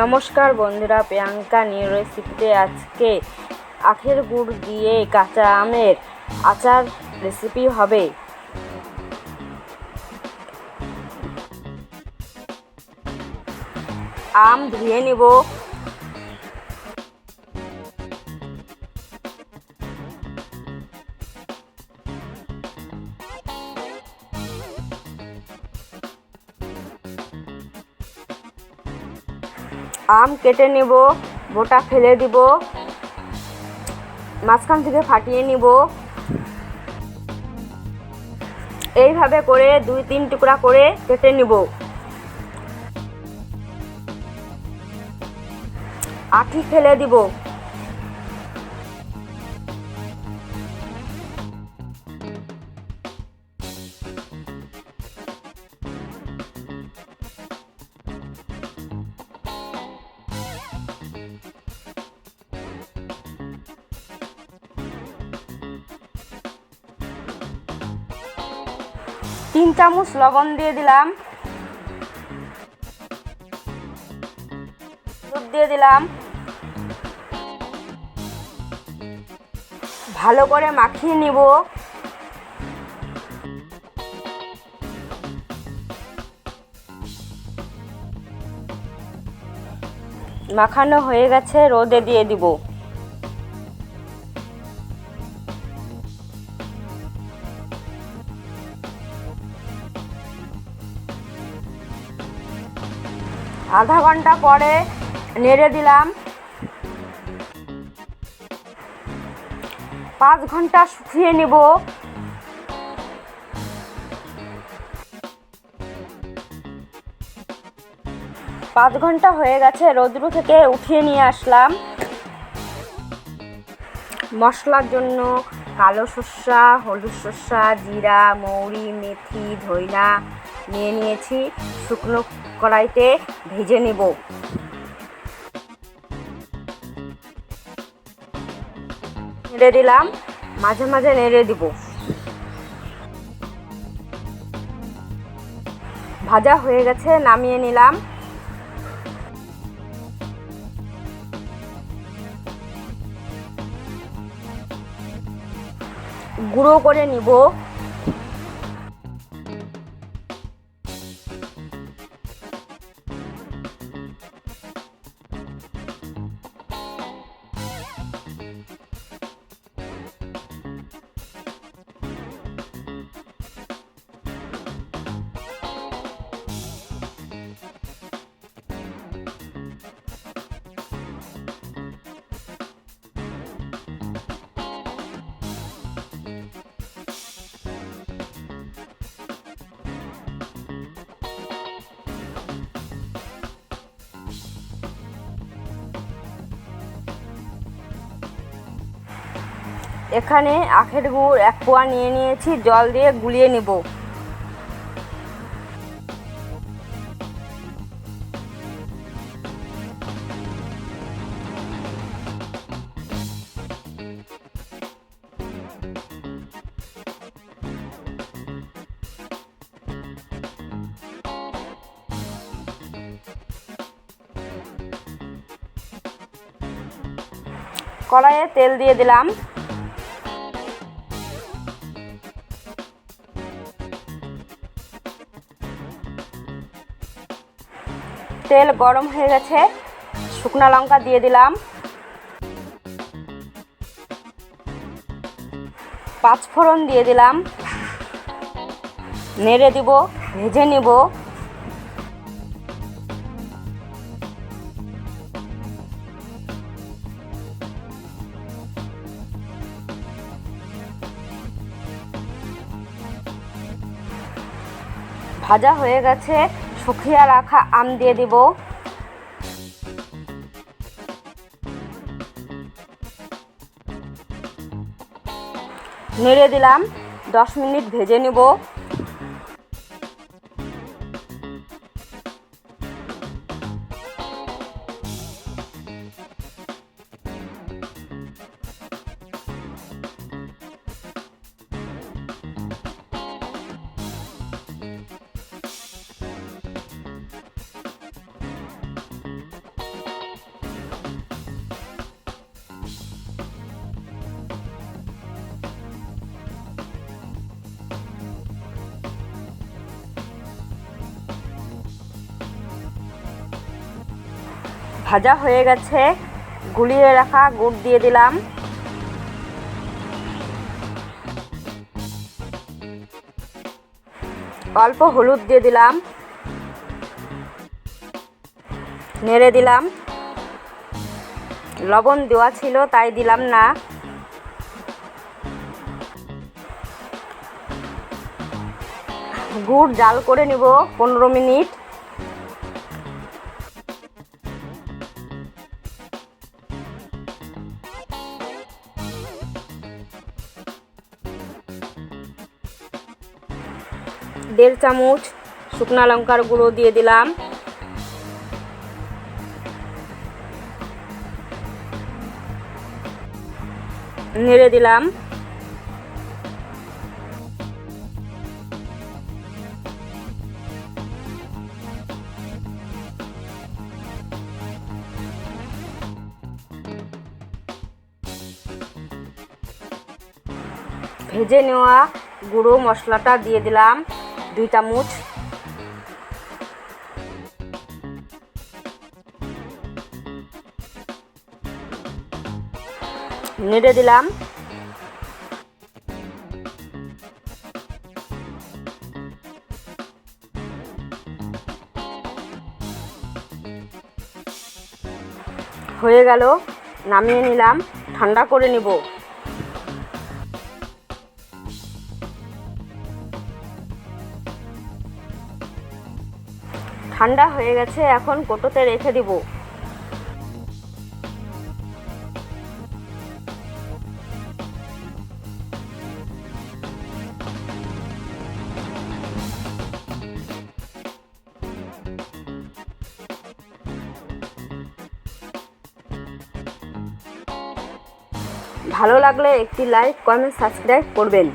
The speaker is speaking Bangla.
নমস্কার বন্ধুরা, প্রিয়াঙ্কা নিউ রেসিপিতে আজকে আখের গুড় দিয়ে কাঁচা আমের আচার রেসিপি হবে। আম ধুয়ে নিব। আম কেটে নেব, বোটা ফেলে দিব, মাঝখান থেকে ফাটিয়ে নিব। এইভাবে করে 2-3 টুকরা করে কেটে নিব। আঁটি ফেলে দিব। তিন চামচ লবণ দিয়ে দিলাম, দুধ দিয়ে দিলাম। ভালো করে মাখিয়ে নিব। মাখানো হয়ে গেছে, রোদে দিয়ে দিব। আধা ঘন্টা পরে নেড়ে দিলাম। 5 ঘন্টা শুকিয়ে নিব। পাঁচ ঘন্টা হয়ে গেছে, রৌদ্র থেকে উঠিয়ে নিয়ে আসলাম। মশলার জন্য কালো সর্ষা, হলুদ সর্ষা, জিরা, মৌরি, মেথি, ধইনা নিয়ে নিয়েছি। শুকনো কড়াইতে ভেজে নেব। নেড়ে দিলাম, মাঝে মাঝে নেড়ে দিব। ভাজা হয়ে গেছে, নামিয়ে নিলাম। গুঁড়ো করে নিব। এখানে আখের গুড় 1 পোয়া নিয়ে নিয়েছি, জল দিয়ে গুলিয়ে নেব। কড়াইয়ে তেল দিয়ে দিলাম। তেল গরম হয়ে গেছে, শুকনো লঙ্কা দিয়ে দিলাম। 5 ফোড়ন দিয়ে দিলাম। নেড়ে দিব, ভেজে নিব। ভাজা হয়ে গেছে, শুকিয়ে রাখা আম দিয়ে দিব। নেড়ে দিলাম, 10 মিনিট ভেজে নিব। ভাজা হয়ে গেছে, গুলিয়ে রাখা গুড় দিয়ে দিলাম। অল্প হলুদ দিয়ে দিলাম, নেড়ে দিলাম। লবণ দেওয়া ছিল তাই দিলাম না। গুড় জাল করে নিব 15 মিনিট। দেড় চামচ শুকনো লঙ্কার গুঁড়ো দিয়ে দিলাম। নেড়ে দিলাম। ভেজে নেওয়া গুঁড়ো মশলাটা দিয়ে দিলাম 2 চামচ। নেড়ে দিলাম। হয়ে গেল, নামিয়ে নিলাম, ঠান্ডা করে নিব। ঠান্ডা হয়ে গেছে, এখন কৌটোতে রেখে দিব। ভালো লাগলে একটি লাইক, কমেন্ট, সাবস্ক্রাইব করবেন।